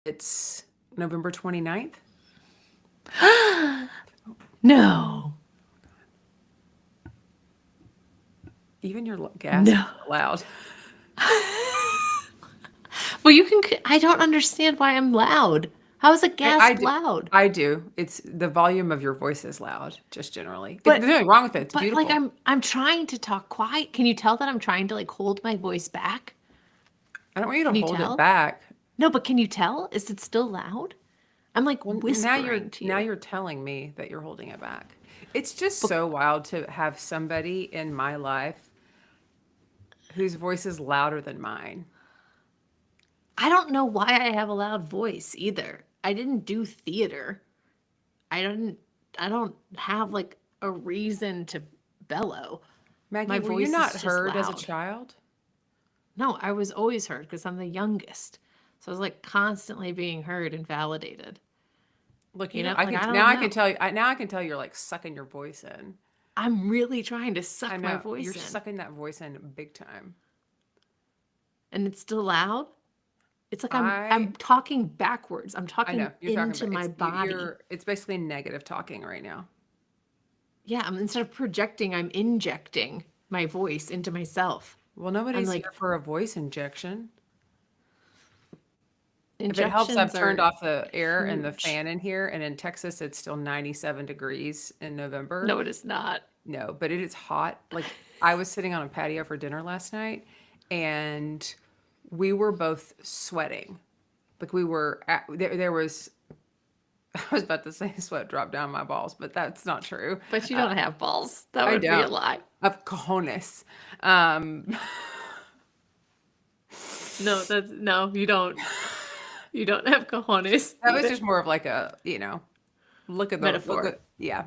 It's November 29th. No. Even your gasp No. is loud. Well, I don't understand why I'm loud. How is a I gasp do. loud? I do. It's the volume of your voice is loud, just generally. There's But nothing wrong with it. It's like beautiful. I'm trying to talk quiet. Can you tell that I'm trying to like hold my voice back? I don't want you to Can you hold it tell? back. No, but can you tell? Is it still loud? I'm like Well, whispering to now you. you're telling me that you're holding it back. It's just But so wild to have somebody in my life whose voice is louder than mine. I don't know why I have a loud voice either. I didn't do theater. I don't I don't have like a reason to bellow. Maggie, My were you voice not is just heard as a loud. child? No, I was always heard because I'm the youngest. So I was like constantly being heard and validated. Look, You know, I like can I now don't I can know. tell you now I can tell you're like sucking your voice in. I'm really trying to I suck my know you're voice in. sucking that voice in big time. And it's still loud. It's like I I'm talking backwards. I'm I know talking you're talking into about my body. it's basically negative talking right now. Yeah, instead of projecting, I'm injecting my voice into myself. Well, I'm nobody's like here for a voice injection. If it helps, injections I've turned are off the air and the huge. fan in here, and in Texas, it's still 97 degrees in November. No, it is not. No, but it is hot. Like I was sitting on a patio for dinner last night, and we were both sweating. Like there was I was about to say sweat dropped down my balls, but that's not true. But you don't have balls. That I would be a don't. lie. Of cojones. Um, No, that's no, you don't. You don't have cojones that was either. just more of like look Metaphor. at yeah,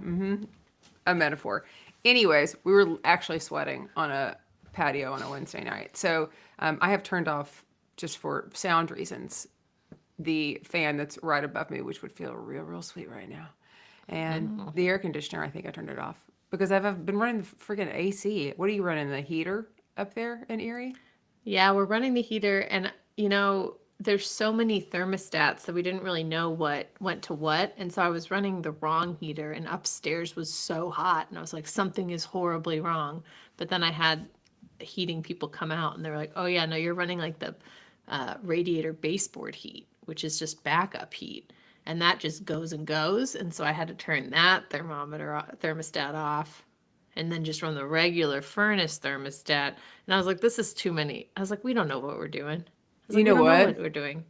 a metaphor. Anyways, we were actually sweating on a patio on a Wednesday night. So I have turned off just for sound reasons the fan that's right above me, which would feel real sweet right now, and Oh. the air conditioner. I think I turned it off because I've been running the friggin' AC. What are you running? The heater up there in Erie? Yeah, we're running the heater, and there's so many thermostats that we didn't really know what went to what. And so I was running the wrong heater, and upstairs was so hot. And I was like, something is horribly wrong. But then I had heating people come out, and they're like, oh, yeah, no, you're running like the radiator baseboard heat, which is just backup heat. And that just goes and goes. And so I had to turn that thermostat off and then just run the regular furnace thermostat. And I was like, this is too many. I was like, we don't know what we're doing. I was You like, we know don't know what? what we're doing.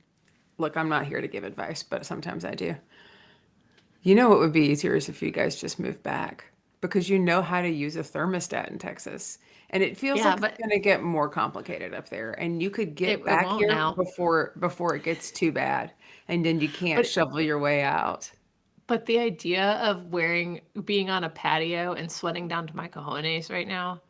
Look, I'm not here to give advice, but sometimes I do. You know what would be easier is if you guys just moved back because you know how to use a thermostat in Texas. And it feels Yeah, like it's but going to get more complicated up there. And you could get it back won't here now. before it gets too bad. And then you can't But shovel your way out. but the idea of being on a patio and sweating down to my cojones right now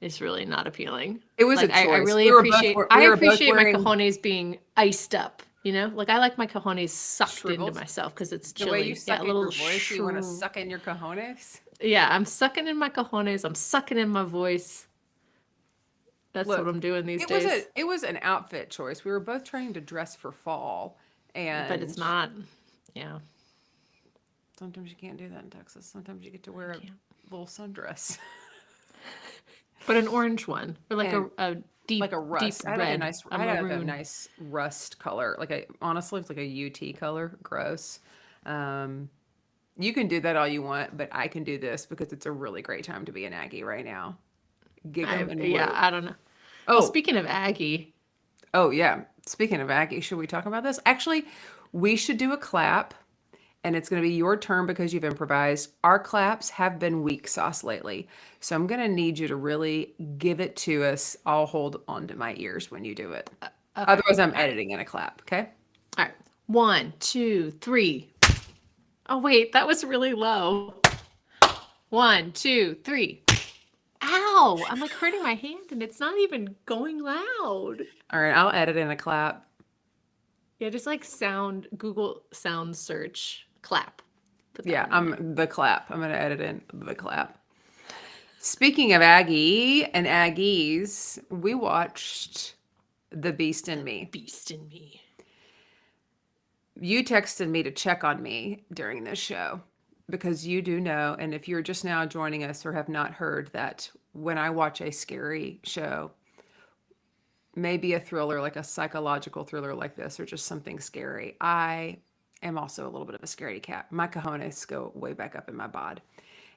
is really not appealing. It was a Like I choice. really appreciate We were both my wearing cojones being iced up. Like I like my cojones sucked into shrivels. myself because it's The way you chilly. Yeah, a suck in little your voice, you want to suck in your cojones. yeah, I'm sucking in my cojones. I'm sucking in my voice. That's what Look, I'm doing these days. it was an outfit choice. We were both trying to dress for fall, But it's and not. Yeah, sometimes you can't do that in Texas. Sometimes you get to I wear a can't. little sundress. But an orange one, or like And a like deep, a deep rust. red, a I had a maroon. nice rust color. Honestly, it's like a UT color. Gross. Um, you can do that all you want, but I can do this because it's a really great time to be an Aggie right now. Gig 'em and Yeah, whoop. I don't know. Well, Oh, speaking of Aggie, oh yeah. Speaking of Aggie, should we talk about this? Actually, we should do a clap, and it's going to be your turn because you've improvised. Our claps have been weak sauce lately, so I'm going to need you to really give it to us. I'll hold on to my ears when you do it. okay, Otherwise, I'm all right, editing in a clap. Okay. all right. One, two, three. Oh wait, that was really low. One, two, three. Ow! I'm like hurting my hand, and it's not even going loud. All right. I'll edit in a clap. Yeah, just like Google sound search clap. Put that Yeah, one in there. I'm the clap. I'm going to edit in the clap. Speaking of Aggie and Aggies, we watched The Beast in Me. Beast in me. You texted me to check on me during this show because you do know, and if you're just now joining us or have not heard, that when I watch a scary show, maybe a thriller, like a psychological thriller like this, or just something scary, I am also a little bit of a scaredy cat. My cojones go way back up in my bod.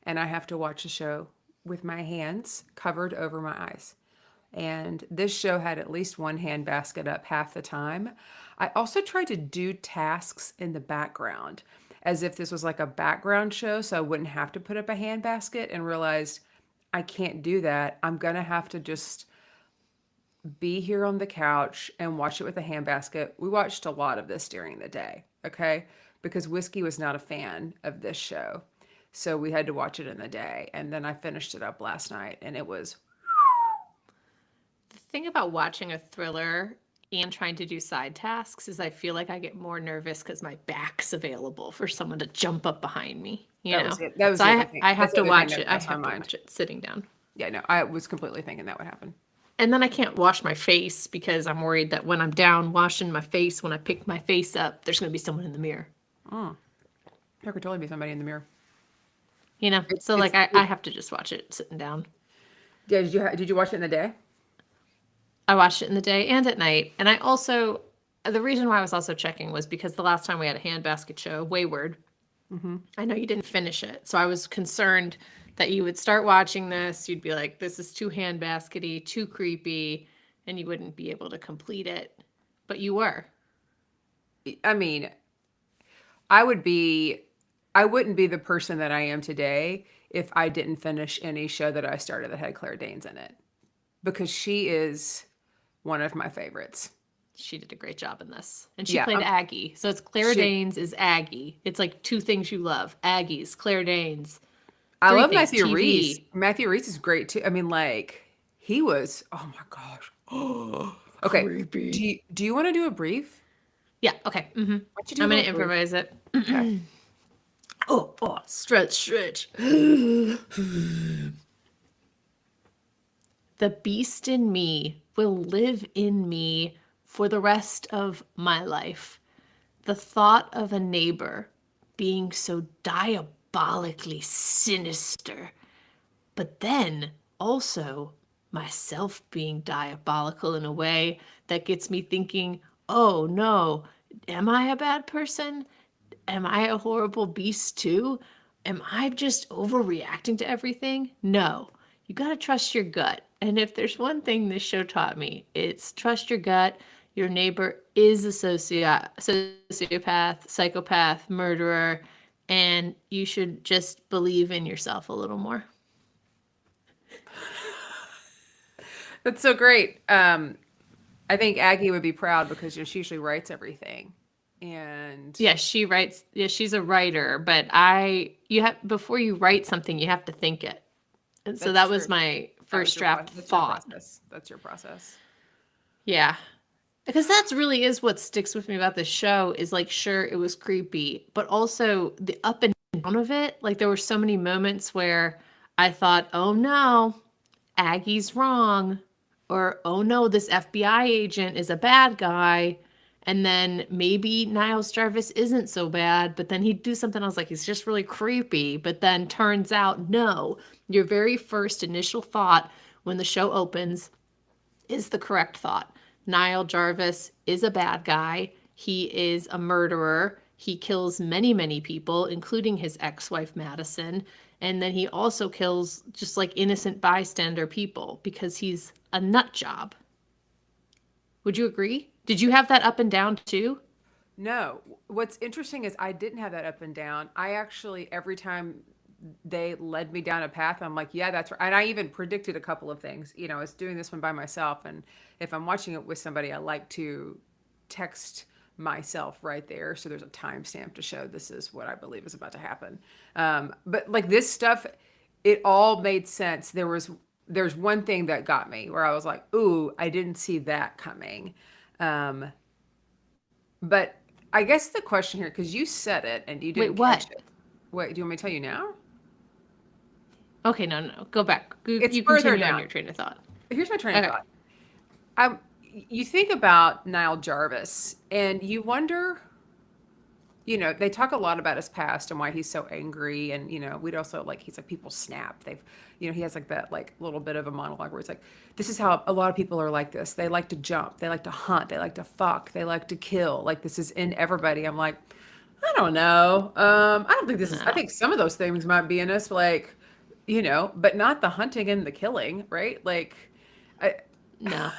And I have to watch a show with my hands covered over my eyes. And this show had at least one hand basket up half the time. I also tried to do tasks in the background as if this was like a background show, so I wouldn't have to put up a hand basket, and realized I can't do that. I'm going to have to just be here on the couch and watch it with a handbasket. We watched a lot of this during the day, okay? Because Whiskey was not a fan of this show. So we had to watch it in the day. And then I finished it up last night and it was, The thing about watching a thriller and trying to do side tasks is I feel like I get more nervous because my back's available for someone to jump up behind me, you that know? was it. That was So the other thing. I That's have the to other thing watch that it. I crossed my have to mind. watch it sitting down. Yeah, no, I was completely thinking that would happen. And then I can't wash my face because I'm worried that when I'm down washing my face, when I pick my face up, there's going to be someone in the mirror. There could totally be somebody in the mirror. You know? So It's, like I have to just watch it sitting down. yeah, did you watch it in the day? I watched it in the day and at night. And I also, the reason why I was also checking was because the last time we had a handbasket show, Wayward, I know you didn't finish it. So I was concerned that you would start watching this, you'd be like, this is too handbaskety, too creepy, and you wouldn't be able to complete it. But you were. I mean, I would be, I wouldn't be the person that I am today if I didn't finish any show that I started that had Claire Danes in it, because she is one of my favorites. She did a great job in this. And she Yeah, played Aggie. So it's Claire she, Danes is Aggie. It's like two things you love. Aggie's, Claire Danes. I Three love things. Matthew Reese. TV. Matthew Reese is great too. I mean, like he was. Oh my gosh. Okay. Creepy. Do you want to do a brief? Yeah, okay. Why don't you do a I'm gonna little brief? improvise it. Okay. Oh, stretch, stretch. The beast in me will live in me for the rest of my life. The thought of a neighbor being so diabolically sinister, but then also myself being diabolical in a way that gets me thinking, oh no, am I a bad person? Am I a horrible beast too? Am I just overreacting to everything? No. You got to trust your gut. And if there's one thing this show taught me, it's trust your gut. Your neighbor is a sociopath, psychopath, murderer, and you should just believe in yourself a little more. That's so great. I think Aggie would be proud because she usually writes everything, and Yeah, she writes. Yeah, she's a writer, but you have before you write something, you have to think it. And so that's that was true. my That was first your draft that's your thought. process. That's your process. Yeah. Because that's really is what sticks with me about this show is like, sure, it was creepy, but also the up and down of it. Like there were so many moments where I thought, oh no, Aggie's wrong. Or, oh no, this FBI agent is a bad guy. And then maybe Niles Jarvis isn't so bad, but then he'd do something else like he's just really creepy. But then turns out, no, your very first initial thought when the show opens is the correct thought. Niall Jarvis is a bad guy. He is a murderer. He kills many, many people, including his ex-wife Madison. And then he also kills just like innocent bystander people because he's a nut job. Would you agree? Did you have that up and down too? No, what's interesting is I didn't have that up and down. I actually, every time they led me down a path, I'm like, yeah, that's right. And I even predicted a couple of things. You know, I was doing this one by myself, and if I'm watching it with somebody, I like to text myself right there, so there's a timestamp to show this is what I believe is about to happen. But like this stuff, it all made sense. There's one thing that got me where I was like, ooh, I didn't see that coming. Um, but I guess the question here, because you said it and you Wait, didn't what? catch it. Wait, do you want me to tell you now? Okay, no. Go back. It's You further continue on down. your train of thought. Here's my train of Okay. thought. You think about Niall Jarvis and you wonder they talk a lot about his past and why he's so angry. And, we'd also like, he's like, people snap. He has like that, like, little bit of a monologue where he's like, this is how a lot of people are like this. They like to jump. They like to hunt. They like to fuck. They like to kill. Like, this is in everybody. I'm like, I don't know. I don't think this is, I No, think some of those things might be in us, like, but not the hunting and the killing, right? Like, I, no.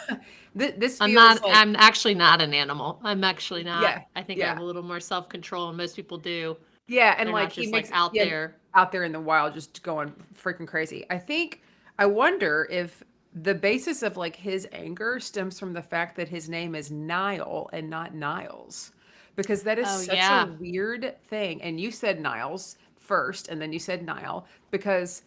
this feels like, I'm actually not an animal. I'm actually not. yeah, I think I have yeah. a little more self-control than most people do. Yeah, and They're like not he just like makes out yeah, there. out there in the wild just going freaking crazy. I wonder if the basis of like his anger stems from the fact that his name is Nile and not Niles. Because that is Oh such a yeah. weird thing. And you said Niles first and then you said Nile because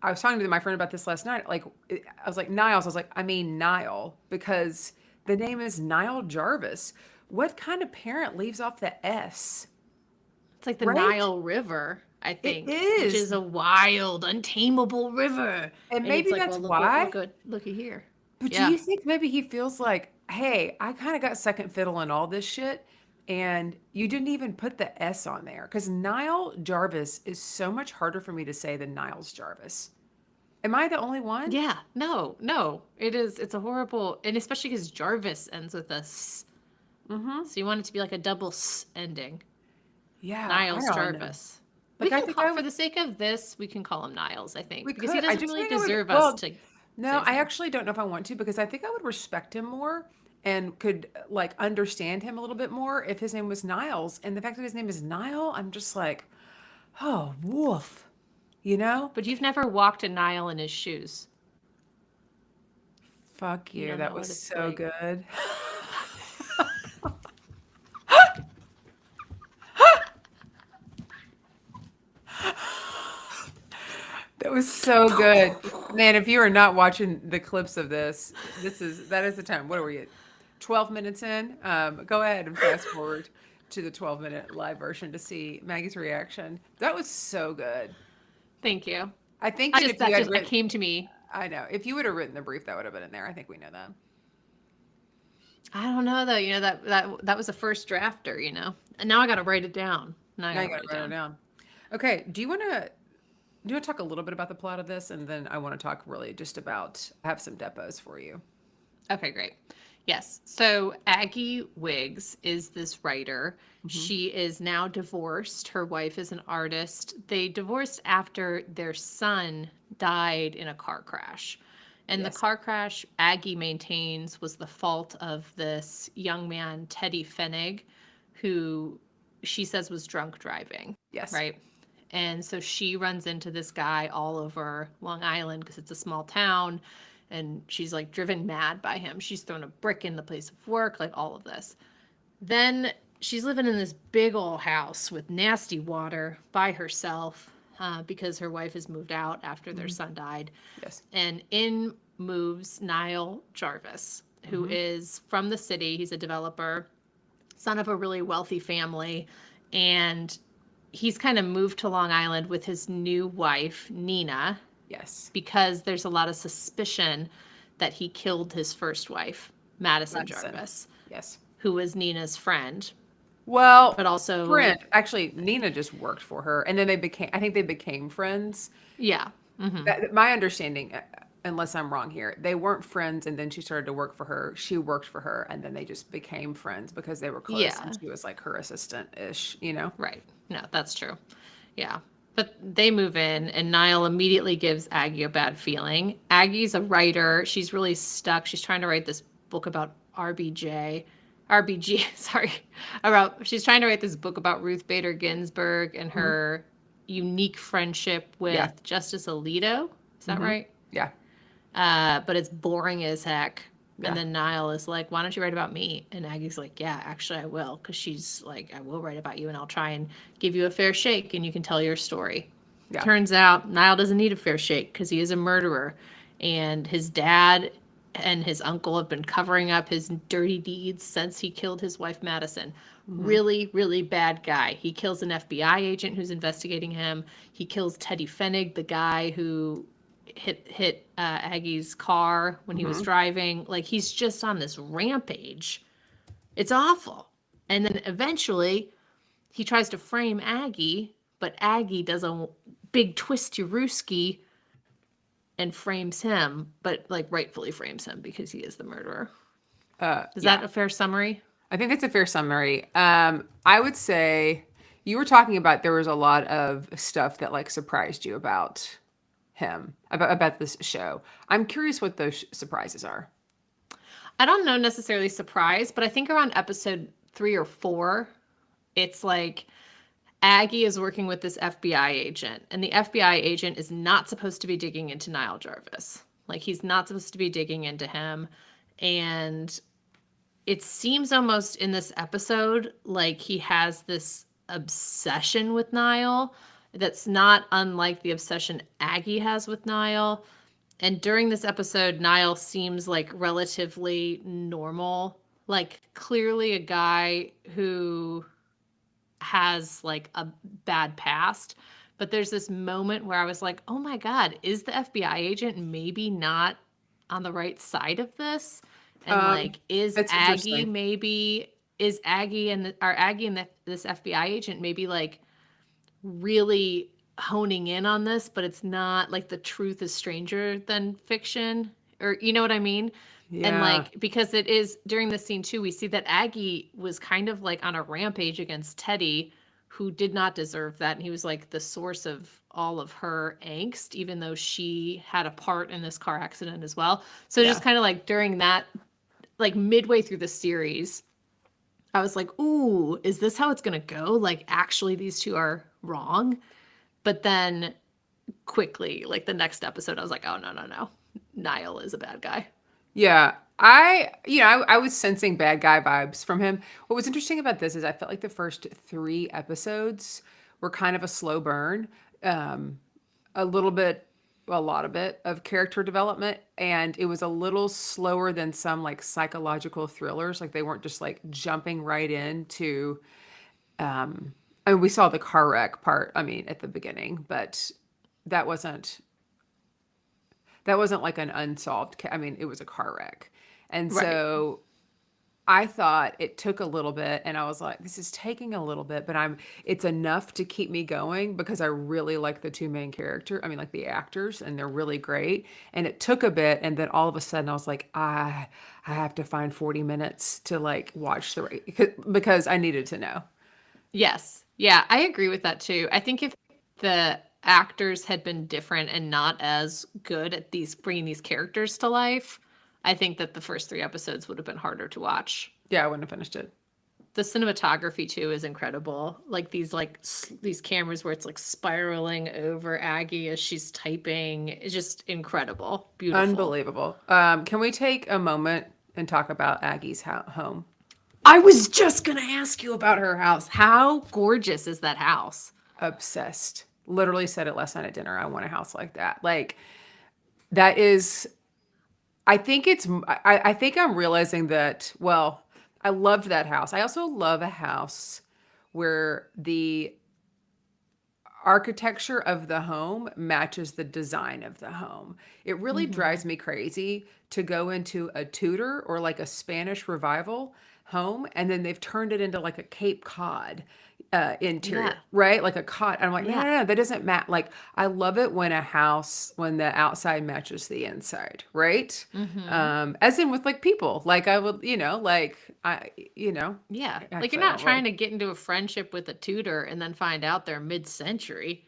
I was talking to my friend about this last night. Like I was like Niles, I was like, I mean Nile because the name is Nile Jarvis. What kind of parent leaves off the S? It's like the Right? Nile River, I It think, which is. is a wild, untamable river. And And it's maybe like, that's well, why. look at here. But do Yeah. you think maybe he feels like, hey, I kind of got second fiddle in all this shit, and you didn't even put the S on there? Because Nile Jarvis is so much harder for me to say than Niles Jarvis. Am I the only one? Yeah. No, no. It is. It's a horrible, and especially because Jarvis ends with a S. Mm-hmm. So you want it to be like a double S ending. Yeah, I Niles don't know. Jarvis. We Like I can think call, for the sake of this, we can call him Niles, I think, we because he could. I doesn't just really think I would. deserve us Well, to say no, his I name. actually don't know if I want to because I think I would respect him more and could like understand him a little bit more if his name was Niles. And the fact that his name is Nile, I'm just like, oh, woof. You know? But you've never walked a Nile in his shoes. Fuck You you. don't That know was what it's so like. good. That was so good. Man, if you are not watching the clips of this, that is the time. What are we at? 12 minutes in? Go ahead and fast forward to the 12-minute live version to see Maggie's reaction. That was so good. Thank you. I think that if you That had just written, came to me. I know, if you would have written the brief, that would have been in there. I think we know that. I don't know though. You know that was a first drafter. And now I got to write it down. Now I Now got you to got write to it write it down. down. Okay. Do you want to talk a little bit about the plot of this, and then I want to talk really just about I have some depots for you. Okay, great. Yes. So Aggie Wiggs is this writer. Hmm. She is now divorced. Her wife is an artist. They divorced after their son died in a car crash. And the Yes. car crash, Aggie maintains, was the fault of this young man, Teddy Fenig, who she says was drunk driving, Yes. right? And so she runs into this guy all over Long Island because it's a small town. And she's like driven mad by him. She's thrown a brick in the place of work, like all of this. Then she's living in this big old house with nasty water by herself because her wife has moved out after their Hmm. son died. Yes. And in moves Niall Jarvis, who Hmm. is from the city. He's a developer, son of a really wealthy family. And he's kind of moved to Long Island with his new wife, Nina, Yes. because there's a lot of suspicion that he killed his first wife, Madison Madison. Jarvis, Yes. who was Nina's friend, Well, but also, friend. Actually, Nina just worked for her, and then I think they became friends. yeah. Hmm. My understanding, unless I'm wrong here, they weren't friends, and then she started to work for her. She worked for her, and then they just became friends because they were close, and Yeah, she was like her assistant-ish. right. No, that's true. Yeah. But they move in, and Niall immediately gives Aggie a bad feeling. Aggie's a writer. She's really stuck. She's trying to write this book about RBG, sorry. She's trying to write this book about Ruth Bader Ginsburg and Hmm. her unique friendship Yeah. with Justice Alito. Is that Hmm. right? Yeah. But it's boring as heck. And Yeah. then Niall is like, why don't you write about me? And Aggie's like, yeah, actually, I will. Because she's like, I will write about you and I'll try and give you a fair shake and you can tell your story. Yeah. Turns out Niall doesn't need a fair shake because he is a murderer. And his dad and his uncle have been covering up his dirty deeds since he killed his wife, Madison. Hmm. Really, really bad guy. He kills an FBI agent who's investigating him. He kills Teddy Fenig, the guy who hit Aggie's car when he was Hmm. driving. Like he's just on this rampage. It's awful. And then eventually he tries to frame Aggie, but Aggie does a big twisty-rooski and frames him, but like rightfully frames him because he is the murderer. Is Yeah, that a fair summary? I think that's a fair summary. I would say you were talking about there was a lot of stuff that like surprised you about him, about this show. I'm curious what those surprises are. I don't know necessarily surprise, but I think around episode 3 or 4, it's like Aggie is working with this FBI agent, and the FBI agent is not supposed to be digging into Niall Jarvis. Like, he's not supposed to be digging into him. And it seems almost in this episode like he has this obsession with Niall that's not unlike the obsession Aggie has with Niall. And during this episode, Niall seems like relatively normal, like clearly a guy who has like a bad past. But there's this moment where I was like, oh my God, is the FBI agent maybe not on the right side of this? And like, That's interesting. is Aggie and this FBI agent maybe like really honing in on this, but it's not like the truth is stranger than fiction, or you know what I mean? And Yeah. like, because it is during this scene too, we see that Aggie was kind of like on a rampage against Teddy, who did not deserve that. And he was like the source of all of her angst, even though she had a part in this car accident as well. So Yeah. just kind of like during that, like midway through the series, I was like, ooh, is this how it's going to go? Like, actually, these two are wrong. But then quickly, like the next episode, I was like, oh, no, no, no. Niall is a bad guy. Yeah. I was sensing bad guy vibes from him. What was interesting about this is I felt like the first 3 episodes were kind of a slow burn. Um, a little bit, a lot of it of character development, and it was a little slower than some like psychological thrillers. Like they weren't just like jumping right into. I mean, we saw the car wreck part. I mean, at the beginning, but that wasn't that wasn't like an unsolved. I mean, it was a car wreck, and Right. so I thought it took a little bit, and I was like, this is taking a little bit, but it's enough to keep me going because I really like the 2 main character. I mean, like the actors, and they're really great. And it took a bit, and then all of a sudden I was like, I have to find 40 minutes to like watch because I needed to know. Yes. Yeah, I agree with that too. I think if the actors had been different and not as good at these bringing these characters to life, I think that the first 3 episodes would have been harder to watch. Yeah, I wouldn't have finished it. The cinematography too is incredible. Like these cameras where it's like spiraling over Aggie as she's typing. It's just incredible. Beautiful. Unbelievable. Can we take a moment and talk about Aggie's home? I was just going to ask you about her house. How gorgeous is that house? Obsessed. Literally said it last night at dinner. I want a house like that. Like that is I think I'm realizing that, well, I loved that house. I also love a house where the architecture of the home matches the design of the home. It really Hmm. drives me crazy to go into a Tudor or like a Spanish revival home, and then they've turned it into like a Cape Cod Yeah. interior, right? Like a cot. I'm like, no, no, Yeah. no, that doesn't match. Like, I love it when a house, when the outside matches the inside, right? Hmm. As in with like people, like I would, like Yeah. Like you're actually I not don't really. trying to get into a friendship with a tutor and then find out they're mid-century.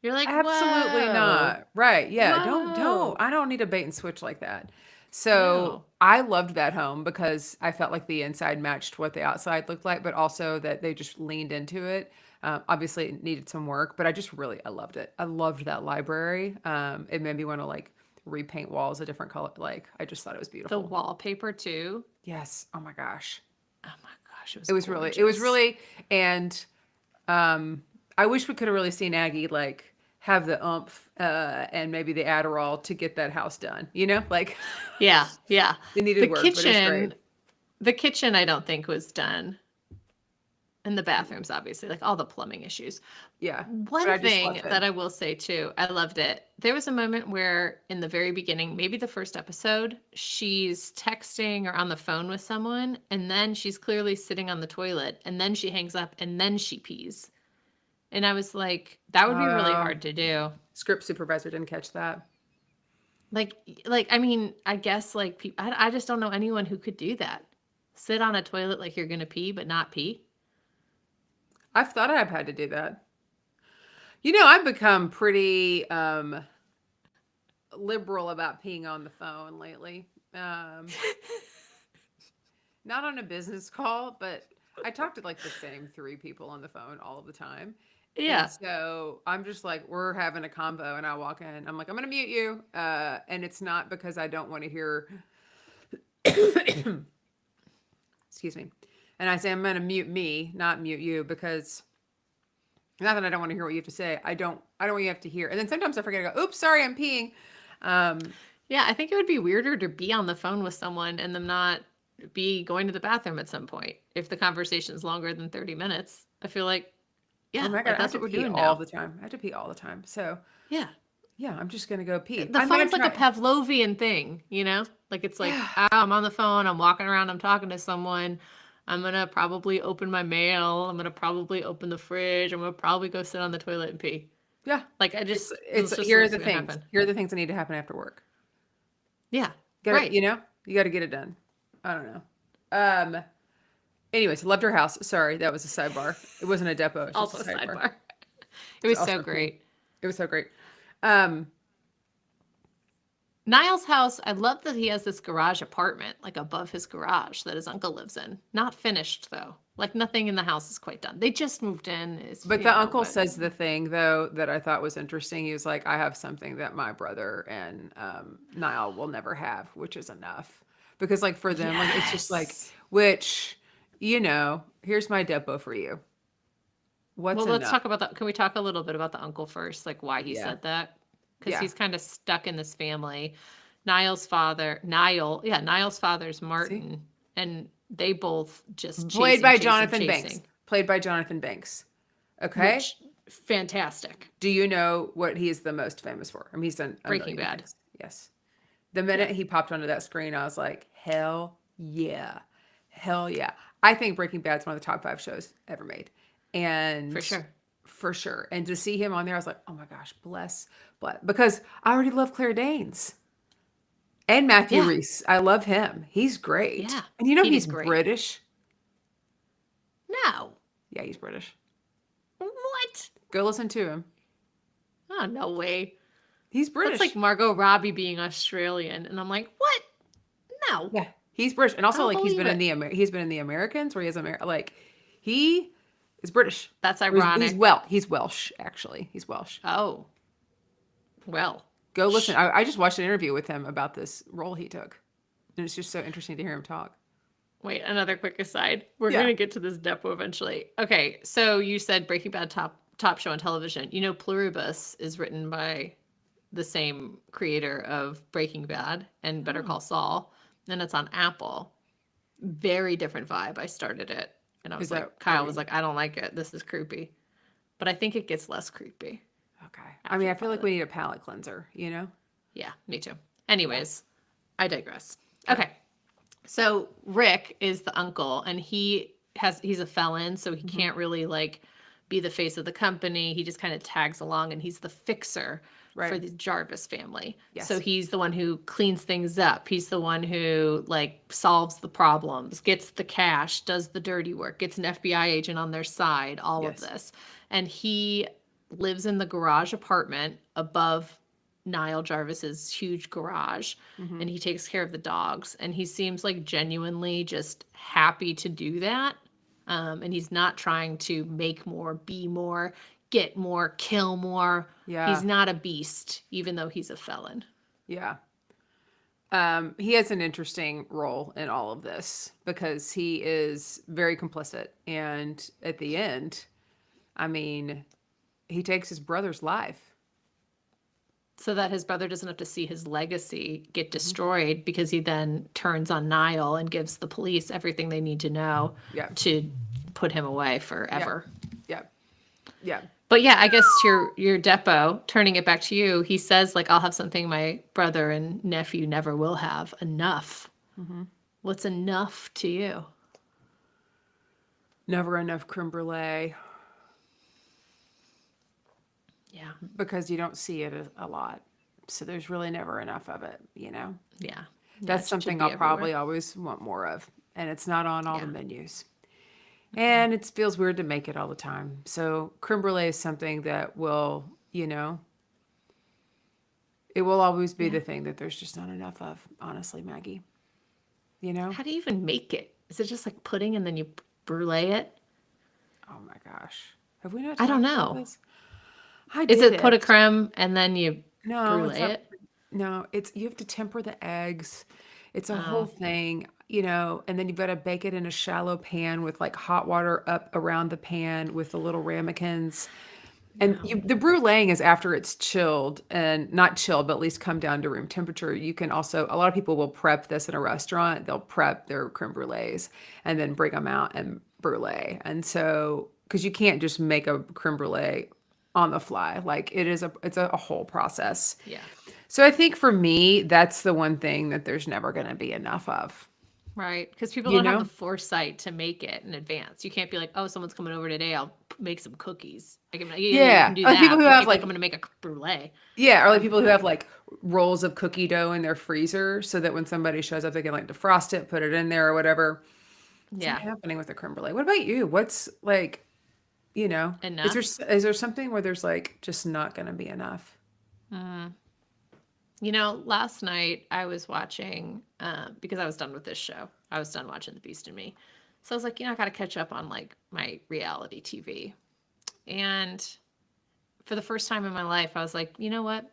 You're like, Absolutely whoa, not. Right. Yeah. Don't. whoa. I don't need a bait and switch like that. So No. I loved that home because I felt like the inside matched what the outside looked like, but also that they just leaned into it. Obviously, it needed some work, but I loved it. I loved that library. It made me want to like repaint walls a different color. Like, I just thought it was The beautiful. wallpaper too. Yes. Oh my gosh. Oh my gosh, it was It was gorgeous. really, and I wish we could have really seen Aggie like have the oomph and maybe the Adderall to get that house done. Like Yeah, yeah. it needed The work, but it was kitchen, great. the kitchen I don't think was done And the bathrooms, obviously, like all the plumbing issues. Yeah. But One I just thing loved it. that I will say too, I loved it. There was a moment where in the very beginning, maybe the first episode, she's texting or on the phone with someone, and then she's clearly sitting on the toilet, and then she hangs up, and then she pees. And I was like, that would be really hard to do. Script supervisor didn't catch that. Like I mean, I guess like I just don't know anyone who could do that. Sit on a toilet like you're gonna pee, but not pee. I've thought I've had to do that. You know, I've become pretty liberal about peeing on the phone lately. Not on a business call, but I talk to like the same 3 people on the phone all of the time. And Yeah. so I'm just like, we're having a convo, and I walk in. I'm like, I'm going to mute you. And it's not because I don't want to hear, excuse me. And I say, I'm going to mute me, not mute you, because not that I don't want to hear what you have to say. I don't want you to have to hear. And then sometimes I forget to go, oops, sorry, I'm peeing. Yeah, I think it would be weirder to be on the phone with someone and them not be going to the bathroom at some point if the conversation is longer than 30 minutes. I feel like, yeah, Oh my like God, I have that's to what we're pee doing all now. the time. I have to pee all the time. So Yeah. yeah, I'm just going to go pee. The I'm going phone's to like a try. Pavlovian thing, you know? Like it's like, Yeah. oh, I'm on the phone, I'm walking around, I'm talking to someone. I'm going to probably open my mail. I'm going to probably open the fridge. I'm going to probably go sit on the toilet and pee. Yeah. Like It's it's just here are what's the going to things. happen. Here are the things that need to happen after work. Yeah. Got Right. it, you got to get it done. I don't know. Anyways, loved her house. Sorry, that was a sidebar. It wasn't a depot. It was Also just a a sidebar. sidebar. It was also so cool. great. It was so great. Um, Niall's house, I love that he has this garage apartment, like above his garage that his uncle lives in. Not finished though. Like nothing in the house is quite done. They just moved in. but the uncle says the thing though that I thought was interesting. He was like, I have something that my brother and Niall will never have, which is enough. Because like for them, like it's just like, Yes. which, here's my depot for you. What's Well, let's enough? talk about that. Can we talk a little bit about the uncle first? Like why he Yeah. said that? Because Yeah. he's kind of stuck in this family. Niall's father's Martin, and they both just Played by chasing, Jonathan Banks. chasing. Played by Jonathan Banks. Okay. Which fantastic. Do you know what he is the most famous for? I mean, he's done a Breaking million Bad. things. Yes. The minute he popped onto that screen, I was like, hell yeah. Hell yeah. I think Breaking Bad's one of the top 5 shows ever made. And For sure. For sure. And to see him on there, I was like, oh my gosh, bless. Because I already love Claire Danes. And Matthew Yeah. Rhys. I love him. He's great. Yeah, And you know he he's is great. British. No. Yeah, he's British. What? Go listen to him. Oh, no way. He's British. That's like Margot Robbie being Australian. And I'm like, what? No. Yeah, he's British, and also don't like he's been believe in he's been in the Americans, where he has like he is British. That's He's ironic. He's Welsh actually. He's Welsh. Oh. Well. Go listen. I just watched an interview with him about this role he took, and it's just so interesting to hear him talk. Wait, another quick aside. We're Yeah. going to get to this depot eventually. Okay, so you said Breaking Bad top show on television. You know, Pluribus is written by the same creator of Breaking Bad and Better Call Saul, and it's on Apple. Very different vibe. I started it, and I was Is like, that- Kyle I was mean- like, I don't like it. This is creepy. But I think it gets less creepy. Okay. I mean, I After feel like pilot. we need a palate cleanser. You know. Yeah, me too. Anyways, I digress. Okay. So Rick is the uncle and he's a felon, so he can't really like be the face of the company. He just kind of tags along and he's the fixer for Right. the Jarvis family. Yes. So he's the one who cleans things up. He's the one who like solves the problems, gets the cash, does the dirty work, gets an FBI agent on their side, all Yes. of this. And he lives in the garage apartment above Niall Jarvis's huge garage, Mhm. and he takes care of the dogs, and he seems like genuinely just happy to do that. And he's not trying to make more, be more, get more, kill more. Yeah. He's not a beast, even though he's a felon. Yeah. He has an interesting role in all of this because he is very complicit. And at the end, I mean, he takes his brother's life. So that his brother doesn't have to see his legacy Mm-hmm. get destroyed because he then turns on Niall and gives the police everything they need to know Yeah. to put him away forever. Yeah. Yeah. But yeah, I guess your Depo, turning it back to you, he says like, I'll have something my brother and nephew never will have. Enough. What's enough to you? Never enough creme brulee Yeah. because you don't see it a lot. So there's really never enough of it, you know? Yeah. That's it should something be I'll everywhere. probably always want more of. And it's not on all the Yeah. menus. And it feels weird to make it all the time. So creme brulee is something that will, you know, it will always be Yeah. the thing that there's just not enough of, honestly, Maggie. You know? How do you even make it? Is it just like pudding and then you brulee it? Oh my gosh. Have we not I don't talked about know. this? I Is did it pot de it. creme and then you No, it's brulee not. it? No, it's you have to temper the eggs. It's a whole Oh, thing, you know, and then you've got to bake it in a shallow pan with like hot water up around the pan with the little ramekins. And no. you, the bruleeing is after it's chilled and not chilled, but at least come down to room temperature. You can also, a lot of people will prep this in a restaurant. They'll prep their creme brulees and then bring them out and brulee. And so, because you can't just make a creme brulee on the fly, like it's a whole process. Yeah. So I think for me, that's the one thing that there's never going to be enough of, Right. Because people you don't have the know? foresight to make it in advance. You can't be like, oh, someone's coming over today. I'll make some cookies. You can Yeah. do Like that, people but who you have can't be like, like, I'm going to make a brulee. yeah, or like people who have like rolls of cookie dough in their freezer so that when somebody shows up, they can like defrost it, put it in there or whatever. It's not Yeah. happening with a creme brulee. What about you? What's like, you know, Enough. is there something where there's like just not going to be enough? You know, last night I was watching, because I was done with this show. I was done watching The Beast in Me. So I was like, I got to catch up on like my reality TV. And for the first time in my life, I was like, you know what?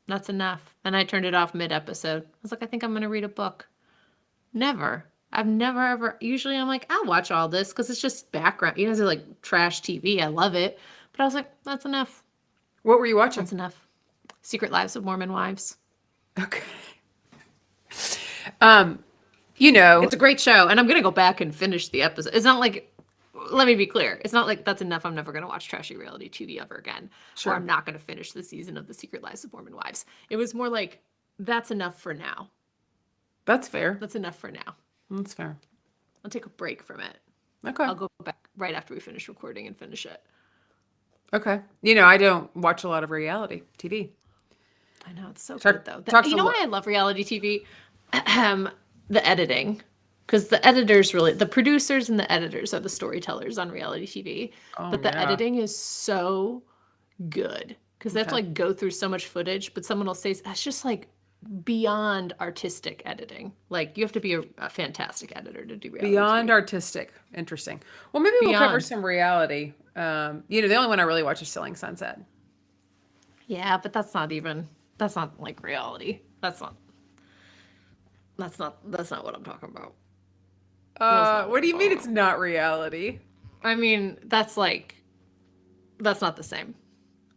That's enough. And I turned it off mid-episode. I was like, I think I'm going to read a book. Never. I've never ever. Usually I'm like, I'll watch all this because it's just background. It's like trash TV. I love it. But I was like, that's enough. What were you watching? That's enough. Secret Lives of Mormon Wives. Okay. You know, It's a great show, and I'm gonna go back and finish the episode. It's not like, let me be clear, it's not like that's enough. I'm never gonna watch trashy reality TV ever again, or sure. I'm not gonna finish the season of The Secret Lives of Mormon Wives. It was more like, that's enough for now. That's fair. That's enough for now. That's fair. I'll take a break from it. Okay. I'll go back right after we finish recording and finish it. Okay. You know, I don't watch a lot of reality TV. I know, it's so Talk, good though. talk You to know why I love reality TV? The editing. Because the editors really, the producers and the editors are the storytellers on reality TV. Oh But the yeah. editing is so good. Because they have to Okay. like go through so much footage, but someone will say, that's just like beyond artistic editing. Like you have to be a fantastic editor to do reality Beyond TV. artistic. Interesting. Well, maybe we'll cover Beyond. some reality. The only one I really watch is Selling Sunset. Yeah, but that's not like reality. That's not what I'm talking about. That's not what What do I'm you mean talking it's about. not reality? I mean, that's not the same.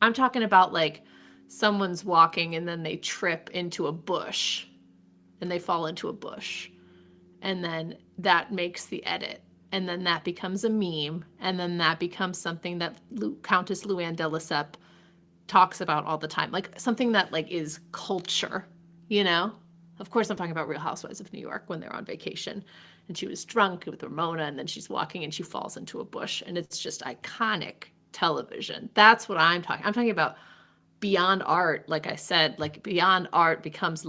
I'm talking about like someone's walking and then they trip into a bush and they fall into a bush. And then that makes the edit. And then that becomes a meme. And then that becomes something that Countess Luann de Lesseps talks about all the time. Like something that like is culture, you know? Of course, I'm talking about Real Housewives of New York when they're on vacation. And she was drunk with Ramona and then she's walking and she falls into a bush. And it's just iconic television. That's what I'm talking. I'm talking about beyond art, like I said, like beyond art becomes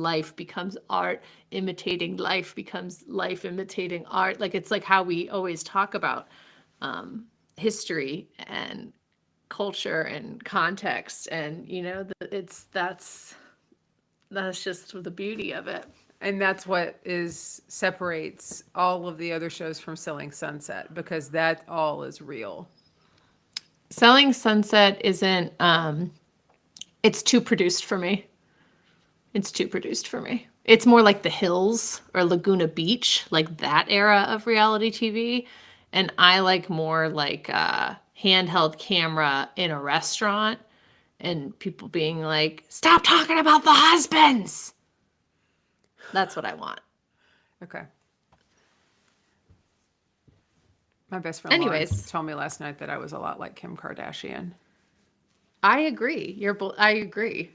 art, imitating life becomes life imitating art. Like it's like how we always talk about history and culture and context, and that's just the beauty of it. And that's what separates all of the other shows from Selling Sunset because that all is real. Selling Sunset isn't it's too produced for me. It's more like The Hills or Laguna Beach, like that era of reality TV. And I like more like handheld camera in a restaurant and people being like, stop talking about the husbands. That's what I want. Okay. My best friend Lauren Anyways, told me last night that I was a lot like Kim Kardashian. I agree. I agree.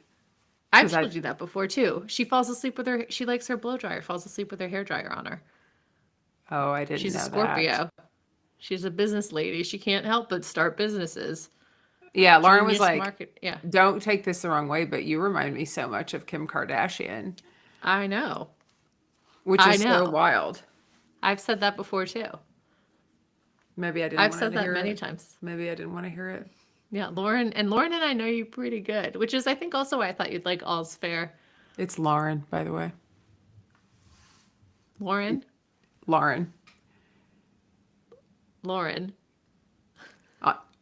I've Because I, told you that before too. She falls asleep with her. She likes her blow dryer. Falls asleep with her hair dryer on her. oh, I didn't She's a know that. Scorpio. She's a business lady. She can't help but start businesses. Yeah, Lauren was Genius like, market. Yeah, don't take this the wrong way, but you remind me so much of Kim Kardashian, I know. which I is so know. wild. I've said that before too. Maybe I didn't I've want said to that hear many it. times. Maybe I didn't want to hear it. Yeah, Lauren and I know you pretty good, which is I think also why I thought you'd like All's Fair. It's Lauren, by the way. Lauren, Lauren. Lauren,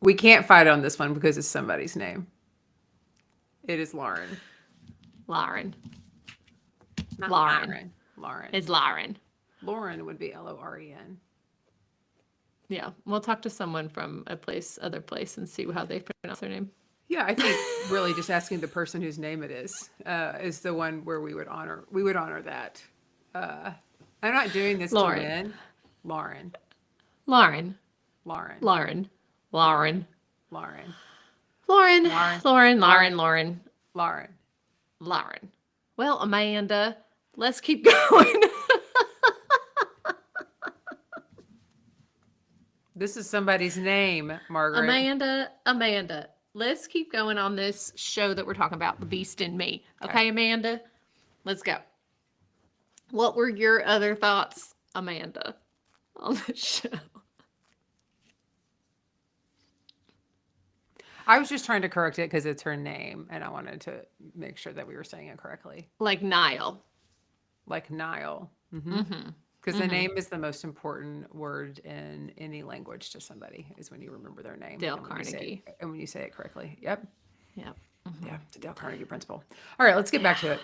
We can't fight on this one because it's somebody's name. It is Lauren. Lauren. Not Lauren. Lauren. Lauren. It's Lauren. Lauren would be Loren. Yeah, we'll talk to someone from other place, and see how they pronounce their name. Yeah, I think really just asking the person whose name it is the one where we would honor that. I'm not doing this to Lauren. win. Lauren. Lauren. Lauren. Lauren. Lauren. Lauren. Lauren. Lauren. Lauren. Lauren. Lauren. Lauren. Lauren. Well, Amanda, let's keep going. This is somebody's name, Margaret. Amanda, let's keep going on this show that we're talking about, The Beast in Me. Okay, Amanda? Let's go. What were your other thoughts, Amanda, on the show? I was just trying to correct it because it's her name, and I wanted to make sure that we were saying it correctly. Like Niall. Like Niall. Mm-hmm. Because the name is the most important word in any language to somebody, is when you remember their name. Dale and when you say Carnegie. it- and when you say it correctly. Yep. Yep. Yeah, it's a Dale Carnegie principle. All right, let's get back to it.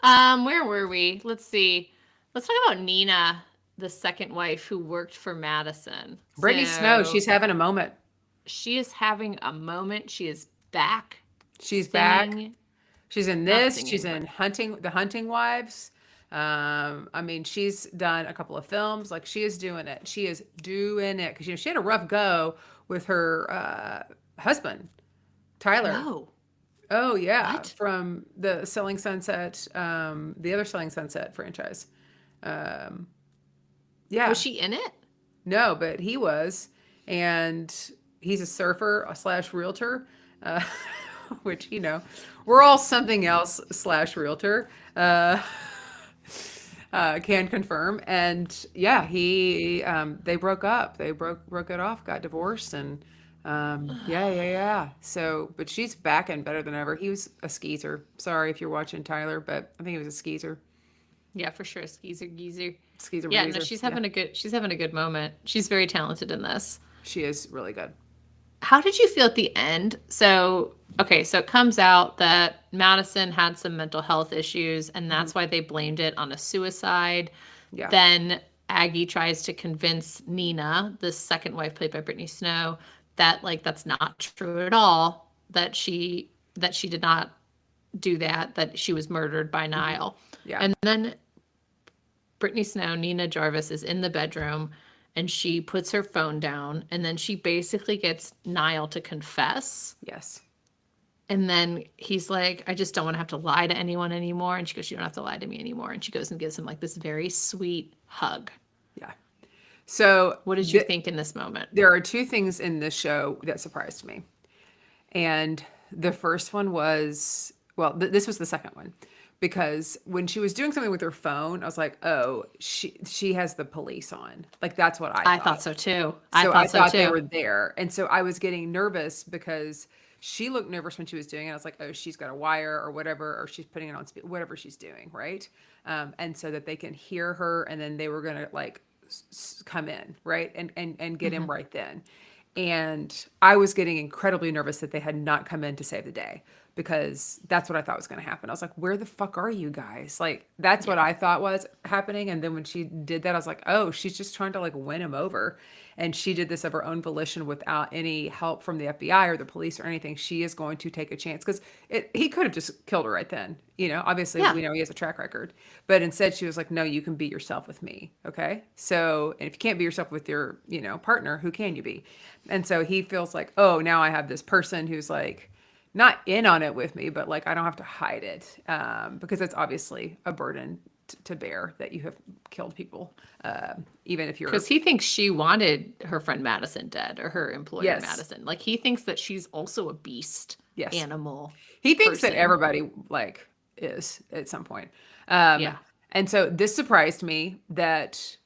Where were we? Let's see. Let's talk about Nina, the second wife who worked for Madison. Brittany Snow, So, she's having a moment. she is having a moment. She is back. She's back. Singing. She's in Not this. singing, She's in The Hunting Wives. I mean, she's done a couple of films. Like, she is doing it. She is doing it because she had a rough go with her husband, Tyler. No. Oh yeah, What? from the Selling Sunset, the other Selling Sunset franchise. Yeah, Was she in it? no, but he was, and he's a surfer slash realtor, which we're all something else slash realtor. Can confirm, and yeah, they broke up. They broke it off, got divorced, and yeah. So, but she's back and better than ever. He was a skeezer. Sorry if you're watching Tyler, but I think he was a skeezer. Yeah, for sure. Skeezer geezer. Skeezer. Yeah, no, breezer. she's Yeah, having a good moment. She's very talented in this. she is really good. How did you feel at the end? So, okay, so it comes out that Madison had some mental health issues, and that's why they blamed it on a suicide. Yeah. Then Aggie tries to convince Nina, the second wife played by Brittany Snow, that that's not true at all, that she did not do that she was murdered by Niall. Yeah. And then Brittany Snow, Nina Jarvis, is in the bedroom and she puts her phone down, and then she basically gets Niall to confess. Yes. And then he's like, I just don't want to have to lie to anyone anymore. And she goes, you don't have to lie to me anymore. And she goes and gives him this very sweet hug. Yeah. So What did you think in this moment? there are two things in this show that surprised me. And the first one was, well, this was the second one, because when she was doing something with her phone, I was like, oh, she has the police on. Like, that's what I thought so too. So I thought they too. were there. And so I was getting nervous because she looked nervous when she was doing it. I was like, oh, she's got a wire or whatever, or she's putting it on speed, whatever she's doing, right? And so that they can hear her, and then they were going to come in, right? And get him right then. And I was getting incredibly nervous that they had not come in to save the day, because that's what I thought was going to happen. I was like, where the fuck are you guys? Like, that's what I thought was happening. And then when she did that, I was like, oh, she's just trying to like win him over. And she did this of her own volition without any help from the FBI or the police or anything. She is going to take a chance because he could have just killed her right then. Obviously Yeah. we know he has a track record, but instead she was like, no, you can be yourself with me. Okay. So, and if you can't be yourself with your, partner, who can you be? And so he feels like, oh, now I have this person who's like, not in on it with me, but like I don't have to hide it because it's obviously a burden to bear that you have killed people, even if you're. Because he thinks she wanted her friend Madison dead, or her employer Yes. Madison. Like, he thinks that she's also a beast Yes. animal. He thinks that person. everybody like is at some point. Yeah. And so this surprised me that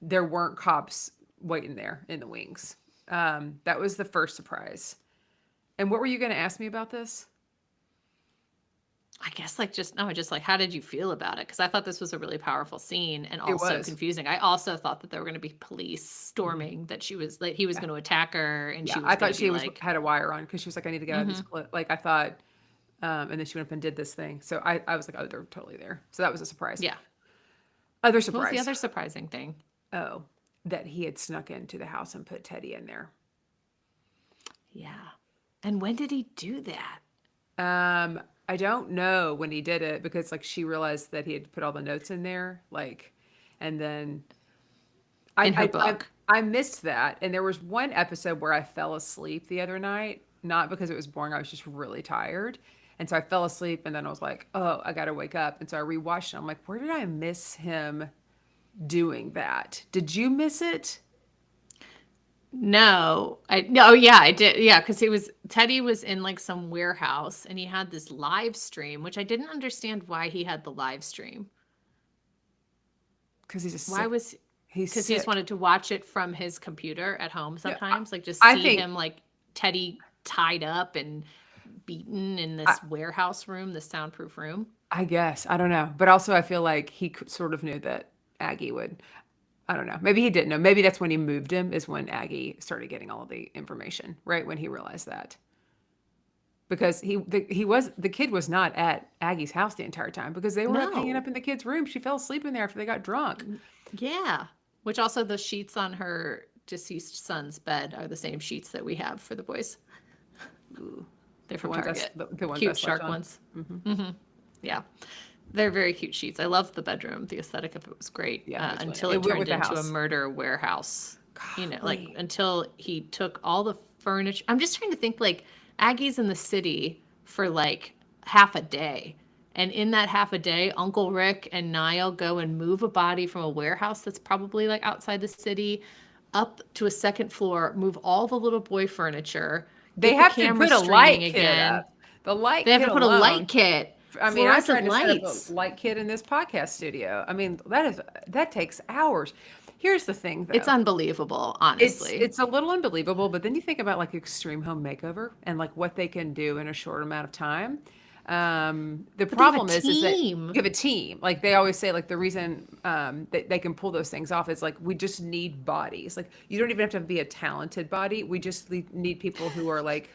there weren't cops waiting there in the wings. That was the first surprise. And what were you going to ask me about this? I guess just like, how did you feel about it? Because I thought this was a really powerful scene and also was. confusing. I also thought that there were going to be police storming, that he was going to attack her, and she was I gonna thought she be was like, had a wire on because she was like, I need to get out of this clip. Like I thought, and then she went up and did this thing. So I was like, oh, they're totally there. So that was a surprise. yeah. Other What was surprise. the other surprising thing? Oh, that he had snuck into the house and put Teddy in there. Yeah. And when did he do that? I don't know when he did it because like she realized that he had put all the notes in there, like, and then In her book. I missed that. And there was one episode where I fell asleep the other night, not because it was boring. I was just really tired. And so I fell asleep and then I was like, oh, I got to wake up. And so I rewatched it. I'm like, where did I miss him doing that? Did you miss it? No, yeah, I did. Yeah, because Teddy was in like some warehouse and he had this live stream, which I didn't understand why he had the live stream. Because he's just Why sick. was He's Because he just sick. wanted to watch it from his computer at home Yeah, sometimes, like just I see think him like Teddy tied up and beaten in this warehouse room, this soundproof room. I guess. I don't know. But also, I feel like he sort of knew that Aggie would. I don't know. Maybe he didn't know. Maybe that's when he moved him, is when Aggie started getting all of the information, right? When he realized that. Because the kid was not at Aggie's house the entire time because they were up hanging No. up in the kid's room. She fell asleep in there after they got drunk. Yeah. Which also, the sheets on her deceased son's bed are the same sheets that we have for the boys. They're The from ones Target. the ones I Cute slept shark on. ones. Yeah. They're very cute sheets. I love the bedroom. The aesthetic of it was great, Yeah, until it it went turned with the into a house. murder warehouse. Like Golly. until he took all the furniture. I'm just trying to think, like, Aggie's in the city for like half a day. And in that half a day, Uncle Rick and Niall go and move a body from a warehouse that's probably like outside the city up to a second floor, move all the little boy furniture, They get the have to camera put a light streaming kit again. up. The light They have kit to put a alone. light kit. I mean, I tried Fluorescent to set up lights. a light kit in this podcast studio. I mean, that takes hours. Here's the thing, though. It's unbelievable, It's honestly. it's a little unbelievable, but then you think about like extreme home makeover and like what they can do in a short amount of time. The But they have a problem is that team. you have a team. Like they always say, like the reason that they can pull those things off is like we just need bodies. Like you don't even have to be a talented body. We just need people who are like,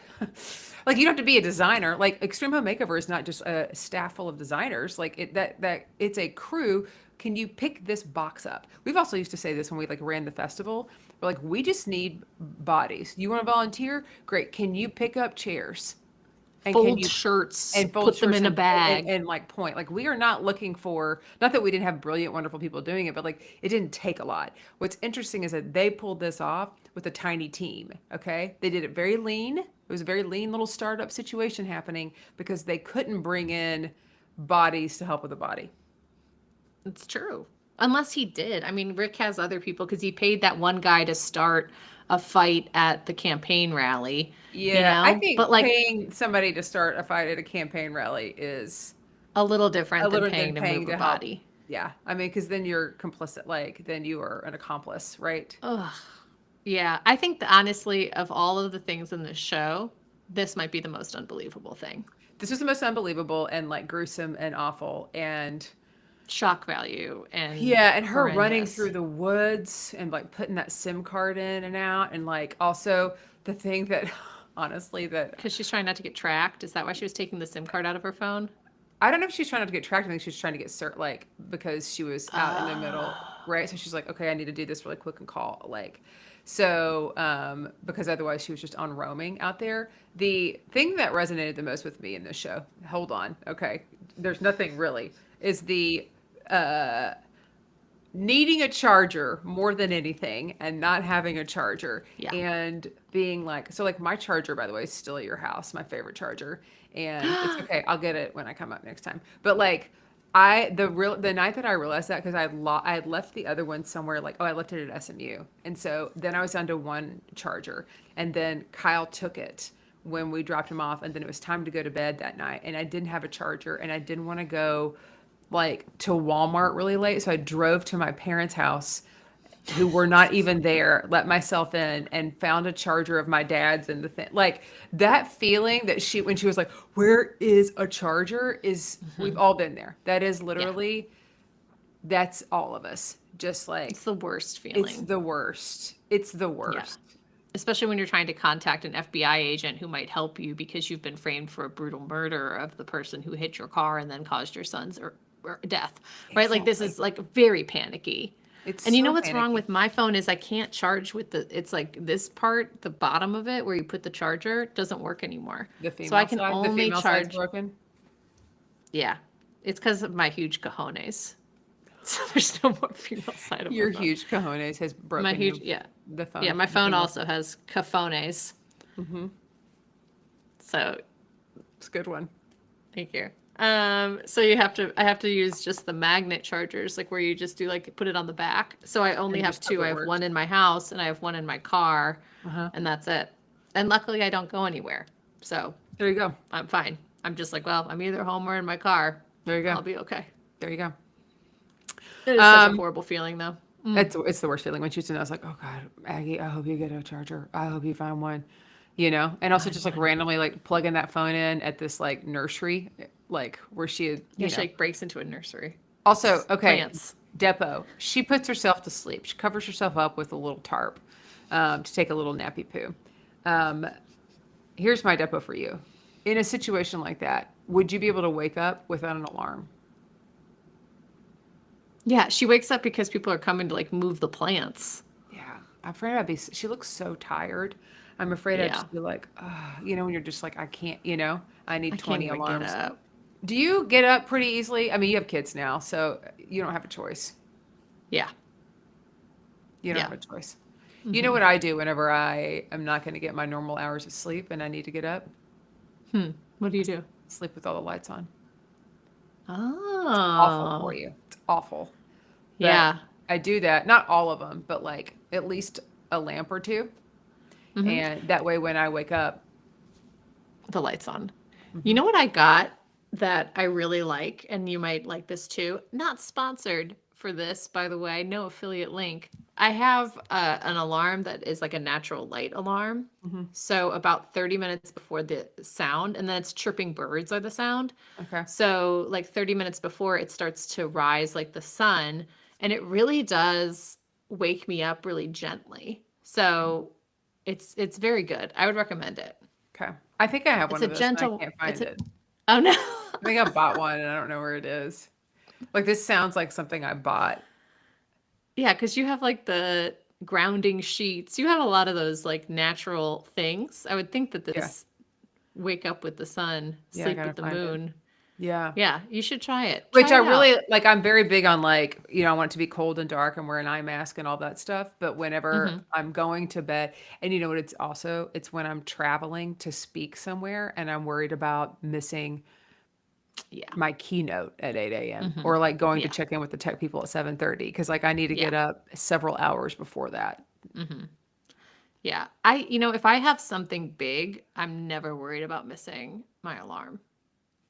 like you don't have to be a designer. Like Extreme Home Makeover is not just a staff full of designers. Like that it's a crew. Can you pick this box up? We've also used to say this when we like ran the festival. We're like, we just need bodies. You want to volunteer? Great. Can you pick up chairs? And can Fold you shirts, and fold put them shirts in a bag. and like point? Like we are not looking for, not that we didn't have brilliant, wonderful people doing it, but like it didn't take a lot. What's interesting is that they pulled this off with a tiny team. Okay, they did it very lean. It was a very lean little startup situation happening because they couldn't bring in bodies to help with the body. It's true. Unless he did. I mean, Rick has other people because he paid that one guy to start a fight at the campaign rally. Yeah, I think But like paying somebody to start a fight at a campaign rally is a little a different than little paying than to paying move to a help. body. Yeah, I mean, because then you're complicit. Like then you are an accomplice, right? Ugh. Yeah, I think that honestly, of all of the things in this show, this might be the most unbelievable thing. This was the most unbelievable and like gruesome and awful. And Shock value and yeah, and her running horrendous. through the woods and like putting that SIM card in and out. And like also the thing that honestly, that Because she's trying not to get tracked. Is that why she was taking the SIM card out of her phone? I don't know if she's trying not to get tracked. I think she's trying to get like because she was out in the middle, Oh. right? So she's like, okay, I need to do this really quick and call so because otherwise she was just on roaming out there. The thing that resonated the most with me in this show, hold on, okay, there's nothing really, is the uh needing a charger more than anything and not having a charger Yeah. and being like, so like my charger, by the way, is still at your house, my favorite charger. And it's okay. I'll get it when I come up next time. But like the night that I realized that, because I had left the other one somewhere, like, oh, I left it at SMU. And so then I was down to one charger, and then Kyle took it when we dropped him off, and then it was time to go to bed that night, and I didn't have a charger, and I didn't want to go like to Walmart really late. So I drove to my parents' house, who were not even there, let myself in and found a charger of my dad's and the thing. Like that feeling that when she was like, "Where is a charger?" is we've all been there. That is Yeah. literally that's all of us. Just like It's the worst it's feeling. the worst. It's the Yeah. worst. Especially when you're trying to contact an FBI agent who might help you because you've been framed for a brutal murder of the person who hit your car and then caused your son's or death, right? Like this Exactly. is like very panicky. It's And you know so what's wrong panicky. with my phone is I can't charge with it's like this part, the bottom of it where you put the charger doesn't work anymore. So I can The only female side's charge, broken. yeah. It's because of my huge cojones. So there's no more female side of my Your phone. huge cojones has My broken huge, yeah. the phone Yeah, my for the phone female also side. has cajones. So It's a good one. thank you. So I have to use just the magnet chargers, like where you just do like put it on the back. So I only And have just hope two. it I have works. one in my house and I have one in my car, Uh-huh. and that's it. And luckily I don't go anywhere. So There you go. I'm fine. I'm just like, well, I'm either home or in my car. There you go. I'll be okay. There you go. It is such a Um, horrible feeling though. it's the worst feeling when she's in. I was like, oh God, Aggie, I hope you get a charger. I hope you find one. And also Find just like one. randomly like plugging that phone in at this like nursery, like where she had, Yeah, she like breaks into a nursery. Also, okay, Plants. Depot. She puts herself to sleep. She covers herself up with a little tarp to take a little nappy poo. Um, Here's my Depot for you. In a situation like that, would you be able to wake up without an alarm? Yeah, she wakes up because people are coming to like move the plants. Yeah, I'm afraid I'd be. She looks so tired. I'm afraid I'd Yeah. just be like, when you're just like, I can't, I I need can't 20 even get alarms. up. Do you get up pretty easily? I mean, you have kids now, so you don't have a choice. Yeah. You don't Yeah. have a choice. You know what I do whenever I am not going to get my normal hours of sleep and I need to get up? What do you do? Sleep with all the lights on. Awful for Oh, you. It's awful. But yeah. I do that, not all of them, but like at least a lamp or two. Hmm. And that way when I wake up, The lights on. You know what I got that I really like, and you might like this too? Not sponsored for this, by the way, no affiliate link. I have an alarm that is like a natural light alarm. Mhm. So about 30 minutes before the sound, and then it's chirping birds are the sound. Okay. So like 30 minutes before it starts to rise like the sun, and it really does wake me up really gently. So it's very good. I would recommend it. Okay. I think I have It's one a of those, and I gentle can't it's find a it. oh no. I think I bought one and I don't know where it is. Like this sounds like something I bought. Yeah, because you have like the grounding sheets. You have a lot of those like natural things. I would think that Yeah. this wake up with the sun, Yeah, I sleep gotta with the find it. moon. Yeah. Yeah, you should try it. Which Try I it out. really like. I'm very big on like, I want it to be cold and dark and wear an eye mask and all that stuff. But whenever Hmm. I'm going to bed, and you know what, it's when I'm traveling to speak somewhere and I'm worried about missing Yeah. my keynote at 8 a.m. Hmm. or like going to Yeah. check in with the tech people at 7:30 because like I need to Yeah. get up several hours before that. Hmm. Yeah. If I have something big, I'm never worried about missing my alarm.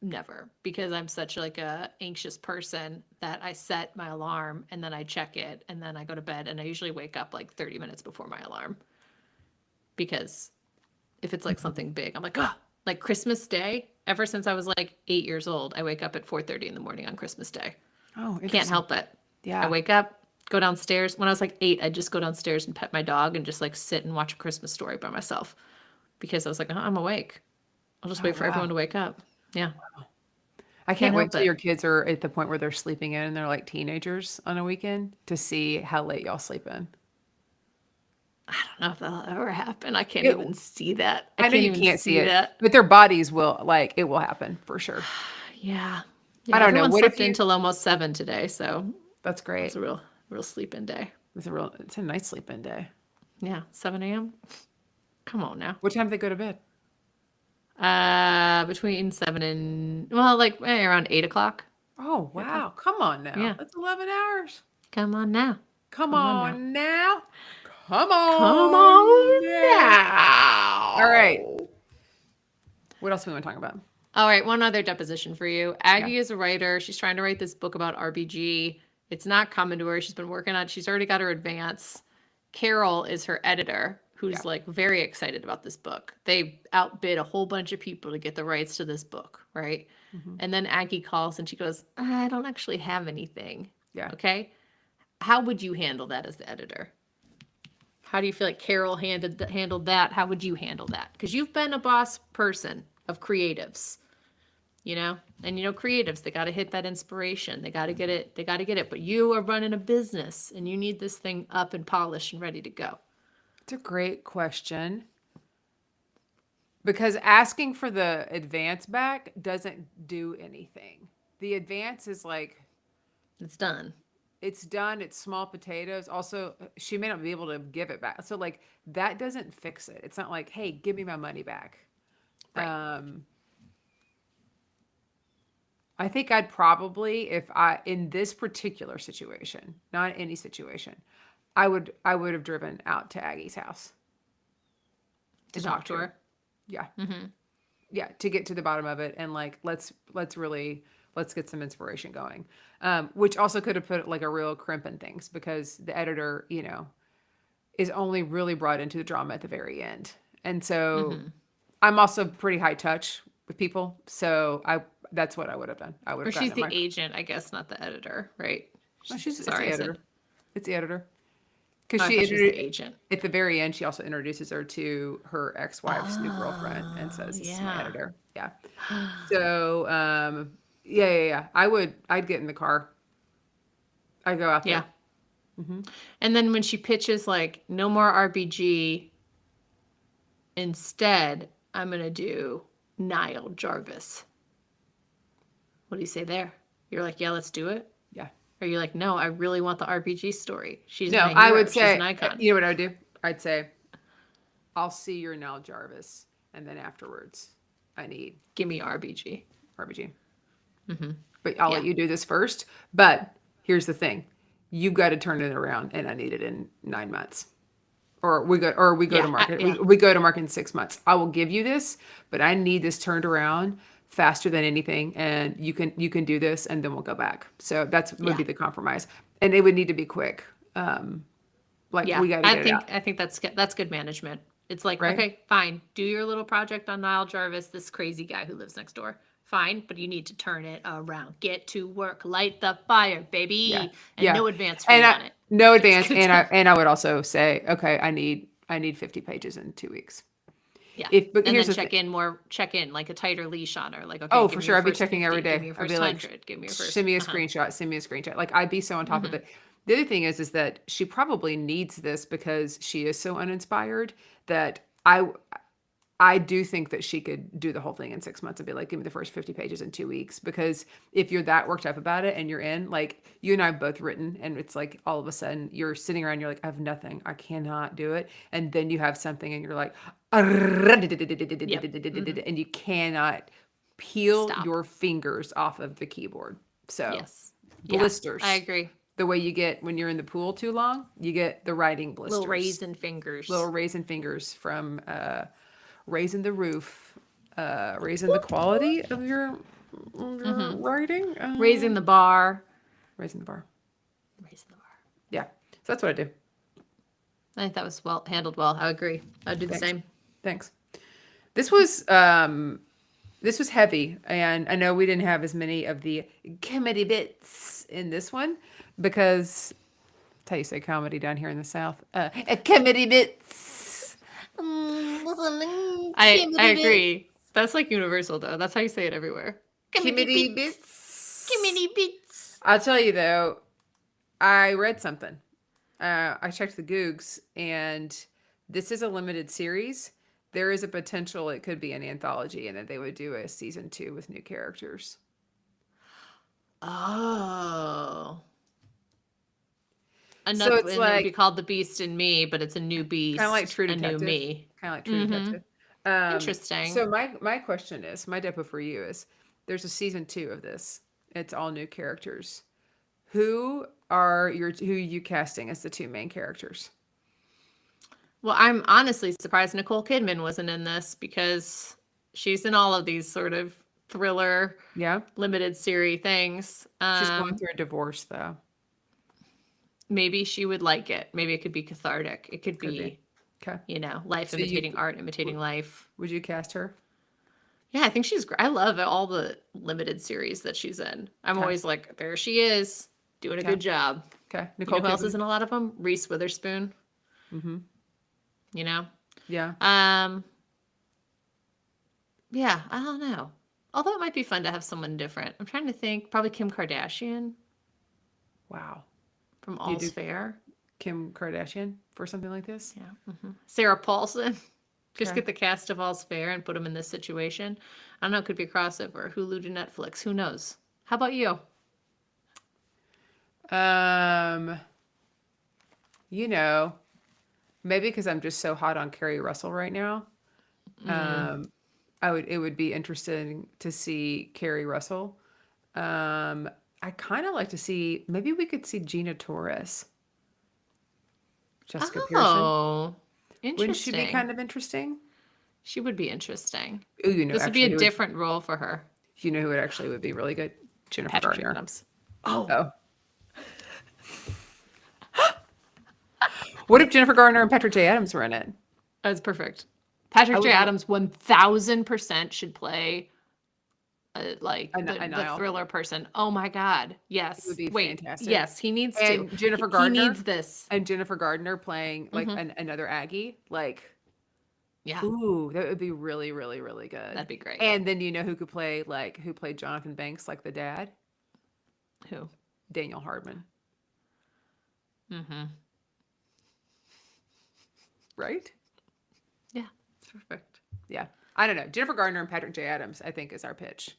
Never, because I'm such like a anxious person that I set my alarm and then I check it and then I go to bed and I usually wake up like 30 minutes before my alarm because if it's like something big, I'm like, oh, like Christmas Day. Ever since I was like 8 years old, I wake up at 4:30 in the morning on Christmas Day. Oh, Can't interesting. help it. I Yeah. wake up, go downstairs. When I was like 8, I'd just go downstairs and pet my dog and just like sit and watch a Christmas story by myself because I was like, "Oh, I'm awake. I'll just Oh, wait for everyone wow. to wake up." Yeah, I can't can't wait help till it. your kids are at the point where they're sleeping in and they're like teenagers on a weekend to see how late y'all sleep in. I don't know if that'll ever happen. I can't It, even see that. I I know can't you even can't see see it, that. but their bodies will, like, it will happen for sure. Yeah. I Yeah, don't know. everyone What if slept in you, till almost 7 today, so that's it was great. a real sleep-in day. It's a nice sleep in day. Yeah, 7 a.m. Come on now. What time do they go to bed? Between 7 and, well, like around 8 o'clock. Oh, 8 o'clock. wow. Come on now. Yeah. That's 11 hours. Come on now. Come Come on now. on now. Come Come on on now. All right. now. What else do we want to talk about? All right, one other deposition for you. Yeah. Aggie is a writer. She's trying to write this book about RBG. It's not coming to her. She's been working on it. She's already got her advance. Carol is her editor, who's Yeah. like very excited about this book. They outbid a whole bunch of people to get the rights to this book, right? Mhm. And then Aggie calls and she goes, I don't actually have anything. Yeah. Okay. How would you handle that as the editor? How do you feel like Carol handled that? How would you handle that? Because you've been a boss person of creatives, you know, and creatives, they got to hit that inspiration. They got to get it. They got to get it. But you are running a business and you need this thing up and polished and ready to go. It's a great question. Because asking for the advance back doesn't do anything. The advance is like, It's done. it's done, it's small potatoes. Also, she may not be able to give it back. So, like, that doesn't fix it. It's not like, hey, give me my money back. Right. I think I'd probably, if I, in this particular situation, not any situation, I would have driven out to Aggie's house To talk to her. Yeah. Mm-hmm. Yeah, to get to the bottom of it and like let's get some inspiration going. Which also could have put like a real crimp in things because the editor, is only really brought into the drama at the very end. And so I'm also pretty high touch with people, so that's what I would have done. I would Or have she's gotten the agent, I guess, not the editor, right? No, it's the Sorry, I editor. said. It's the editor. Oh, Because I thought she was the agent. at the very end, she also introduces her to her ex-wife's new girlfriend and Oh, says, "This is my yeah. editor." Yeah. So, yeah. I'd get in the car. I'd go out Yeah. there. And then when she pitches like no more RBG, instead, I'm going to do Niall Jarvis. What do you say there? You're like, yeah, let's do it. Yeah. Or you're like, no, I really want the RPG story. She's No, my hero. I would She's say, an icon. you know what I would do? I'd say, I'll see your Nell Jarvis, and then afterwards, I need Give me RBG. RBG. But I'll let Yeah. you do this first. But here's the thing: you've got to turn it around, and I need it in 9 months. Or we go Yeah, to market. yeah. We go to market in 6 months. I will give you this, but I need this turned around faster than anything, and you can do this, and then we'll go back. So would be Yeah. the compromise, and it would need to be quick. Like Yeah, we got to get it out, I think that's good management. It's like, right? okay, fine, do your little project on Niall Jarvis, this crazy guy who lives next door. Fine, but you need to turn it around. Get to work, light the fire, baby, Yeah, and yeah. no advance fee And on it. no Just advance, gonna and I would also say, okay, I need 50 pages in 2 weeks. Yeah, But and here's then the check in like a tighter leash on her. Like, okay, Oh, give for me sure. your I'd be first checking every 50, give me day. your I'd be first like, 100, give me your first. send me a screenshot, send me a screenshot. Like, I'd be so on top of it. The other thing is that she probably needs this because she is so uninspired that I do think that she could do the whole thing in 6 months and be like, give me the first 50 pages in 2 weeks. Because if you're that worked up about it and you're in, like, you and I have both written, and it's like all of a sudden you're sitting around, you're like, I have nothing. I cannot do it. And then you have something and you're like, and you cannot peel Stop. your fingers off of the keyboard. So Yes. Yeah, blisters. I agree. The way you get when you're in the pool too long, you get the writing blisters. Little raisin fingers. Little raisin fingers from raising the roof, raising the quality of your writing, Raising the bar. raising the bar. Raising the bar. Yeah, so that's what I do. I think that was handled well. I agree. I'd do the Thanks. same. Thanks. This was heavy, and I know we didn't have as many of the comedy bits in this one because that's how you say comedy down here in the South. Comedy bits. I agree. That's like universal though. That's how you say it everywhere. Kimmity bits. bits. Bits. I'll tell you though, I read something. I checked the Googs, and this is a limited series. There is a potential it could be an anthology, and that they would do a season 2 with new characters. Oh. So Another, it's and it would be like called The Beast in Me, but it's a new kind of like beast, True a new Detective, me. kind of like True Mm-hmm. Detective. Interesting. So my question is, my depo for you is, there's a season 2 of this. It's all new characters. Who you casting as the two main characters? Well, I'm honestly surprised Nicole Kidman wasn't in this because she's in all of these sort of thriller Yeah, limited series things. she's going through a divorce though. Maybe she would like it. Maybe it could be cathartic. It could Could be. be, Okay. life So you imitating art, imitating life. would you cast her? Yeah, I think she's great. I love all the limited series that she's in. I'm Okay. always like, there she is, doing a Okay. good job. Okay. You Nicole know who else is Kidman. in a lot of them? Reese Witherspoon. Mm-hmm. You know. Yeah. Yeah, I don't know. Although it might be fun to have someone different. I'm trying to think. Probably Kim Kardashian Wow. from You All's do Fair. Kim Kardashian for something like this? Yeah. Sarah Paulson. Just Okay. get the cast of All's Fair and put them in this situation. I don't know. It could be a crossover. Hulu to Netflix. Who knows? How about you? Um, you know, maybe because I'm just so hot on Carrie Russell right now. Um, it would be interesting to see Carrie Russell. I kind of like to see, maybe we could see Gina Torres, Jessica Pearson. Oh, Wouldn't she be interesting. kind of interesting? She would be interesting. Oh, This would be actually, a different role for her. you know who it actually would be really good? Jennifer Patrick Gardner. Adams. Oh, Oh. What if Jennifer Gardner and Patrick J. Adams were in it? that's perfect. Patrick J. would- Adams 1000% should play like A the Niall. thriller person. Oh my God. Yes. would be Wait. fantastic. Yes, he needs And to. Jennifer He Gardner? needs this. And Jennifer Gardner playing like Mhm. another Aggie. Like, Yeah, ooh, that would be really, really, really good. that'd be great. And then who could play who played Jonathan Banks, like the dad? Who? Daniel Hardman. Mm-hmm. Right? Yeah, it's perfect. Yeah. I don't know. Jennifer Gardner and Patrick J. Adams, I think, is our pitch.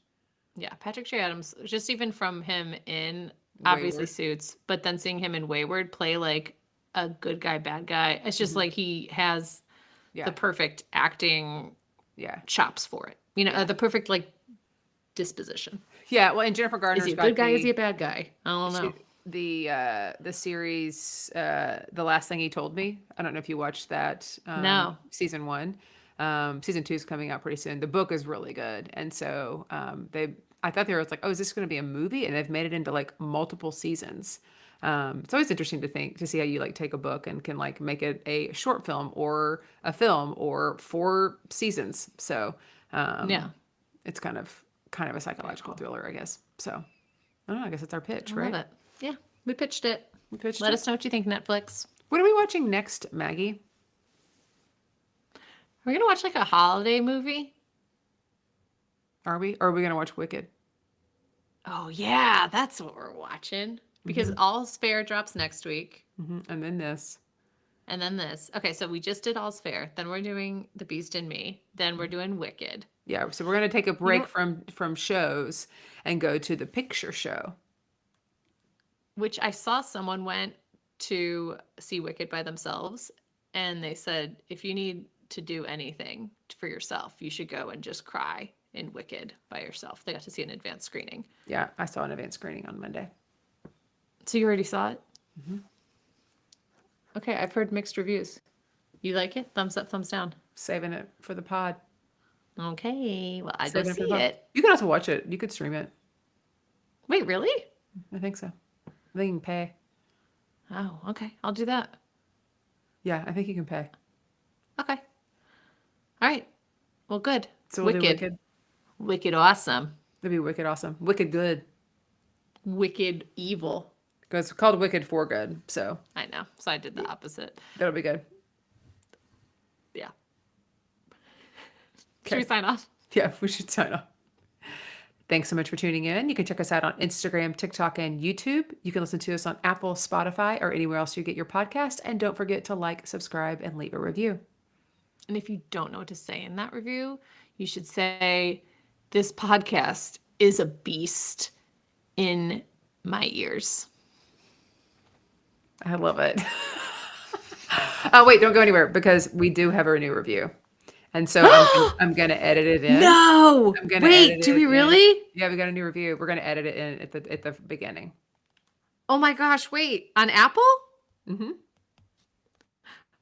Yeah, Patrick J. Adams, just even from him in obviously Wayward. Suits, but then seeing him in Wayward play like a good guy, bad guy, it's just like he has Yeah. the perfect acting Yeah. chops for it. The perfect like disposition. Yeah. Well, and Jennifer Is Gardner's he a got good guy? Is the- he a bad guy? I don't know. the series The Last Thing He Told Me. I don't know if you watched that. No. Season 1. Season 2 is coming out pretty soon. The book is really good, and so I thought they were like, oh, is this going to be a movie? And they've made it into like multiple seasons. It's always interesting to see how you like take a book and can like make it a short film or a film or 4 seasons. So Yeah. it's kind of a psychological thriller, I guess. So I don't know. I guess it's our pitch, I right? love it. Yeah, we pitched it. We pitched Let it. us know what you think, Netflix. What are we watching next, Maggie? We're gonna watch like a holiday movie. Are we? Or are we going to watch Wicked? Oh yeah, that's what we're watching. Because All's Fair drops next week. And then this. And then this. Okay, so we just did All's Fair. Then we're doing The Beast in Me. Then we're doing Wicked. Yeah. So we're going to take a break from shows and go to the picture show. Which I saw someone went to see Wicked by themselves. And they said, if you need to do anything for yourself, you should go and just cry in Wicked by yourself. They got to see an advanced screening. Yeah. I saw an advanced screening on Monday. So you already saw it? Okay, I've heard mixed reviews. You like it? Thumbs up, thumbs down. Saving it for the pod. Okay, well, I go Saving it for the see pod. it. You can also watch it. You could stream it. Wait, really? I think so. I think you can pay. Oh, okay. I'll do that. Yeah. I think you can pay. Okay. All right. Well, good. So we'll do Wicked. Wicked. Wicked awesome. It'd be Wicked awesome. Wicked good. Wicked evil. Because it's called Wicked for good. So I know. So I did the opposite. that'll be good. Yeah. Should we Okay. sign off? Yeah, we should sign off. Thanks so much for tuning in. You can check us out on Instagram, TikTok, and YouTube. You can listen to us on Apple, Spotify, or anywhere else you get your podcast. And don't forget to like, subscribe, and leave a review. And if you don't know what to say in that review, you should say, this podcast is a beast in my ears. I love it. Oh, wait, don't go anywhere because we do have a new review. And so I'm going to edit it in. No! I'm gonna Wait, edit do it we in. really? Yeah, we got a new review. We're going to edit it in at the beginning. Oh my gosh, wait. On Apple? Mm-hmm.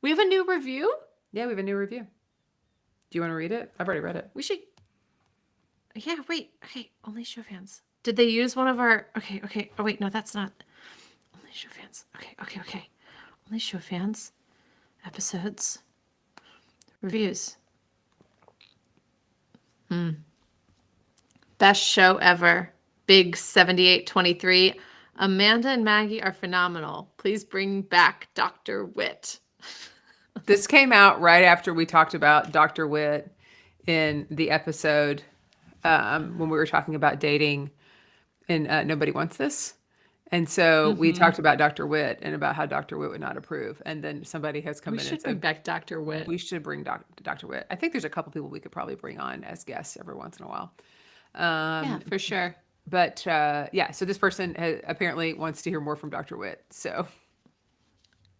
We have a new review? Yeah, we have a new review. Do you want to read it? I've already read it. We should. Yeah, wait. Okay, only show fans. Did they use one of our. Okay. Oh, wait, no, that's not. Only show fans. Okay. Only show fans. Episodes. Reviews. Best show ever. Big 7823. Amanda and Maggie are phenomenal. Please bring back Dr. Witt. This came out right after we talked about Dr. Witt in the episode when we were talking about dating and Nobody Wants This. And so we talked about Dr. Witt and about how Dr. Witt would not approve. And then somebody has come We in should and bring said, back Dr. Witt. we should bring Dr. Witt. I think there's a couple people we could probably bring on as guests every once in a while. Yeah, for sure. But yeah, so this person apparently wants to hear more from Dr. Witt. So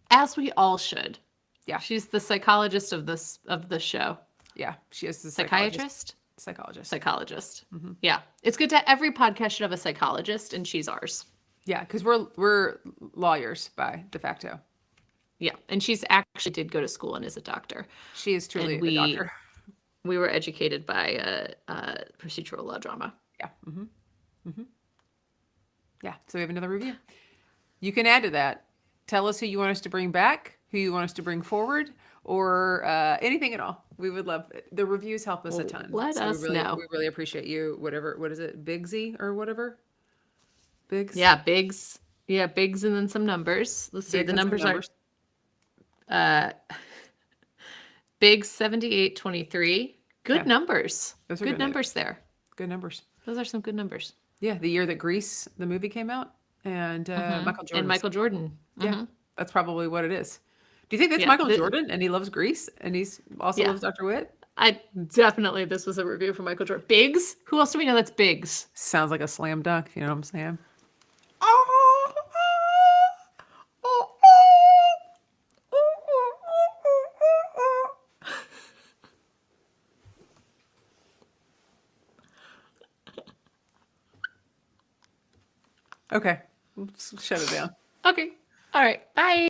As we all should. Yeah. She's the psychologist of the show. yeah, she is the Psychiatrist? psychologist. Yeah. It's good to every podcast should have a psychologist, and she's ours. Yeah, because we're lawyers by de facto. Yeah. And she's actually did go to school and is a doctor. She is truly And a doctor. We were educated by procedural law drama. Yeah. Yeah. So we have another review. You can add to that. Tell us who you want us to bring back, who you want us to bring forward, or anything at all. We would love it. The reviews help us a ton. Let us know. We really appreciate you. Whatever. What is it? Bigsy or whatever. Biggs. Yeah, Biggs. Yeah, Biggs and then some numbers. Let's see. Biggs The and some numbers are Biggs 7823. Good Yeah. numbers. Those are Good good numbers there. Good numbers. Those are some good numbers. Yeah, the year that Grease, the movie, came out, and Michael Jordan. And Michael Jordan. Yeah, that's probably what it is. Do you think that's Yeah, Michael Jordan and he loves Grease and he's also Yeah. loves Dr. Witt? This was a review for Michael Jordan. Biggs? Who else do we know that's Biggs? Sounds like a slam dunk. You know what I'm saying? Okay, let's shut it down. Okay. All right. Bye.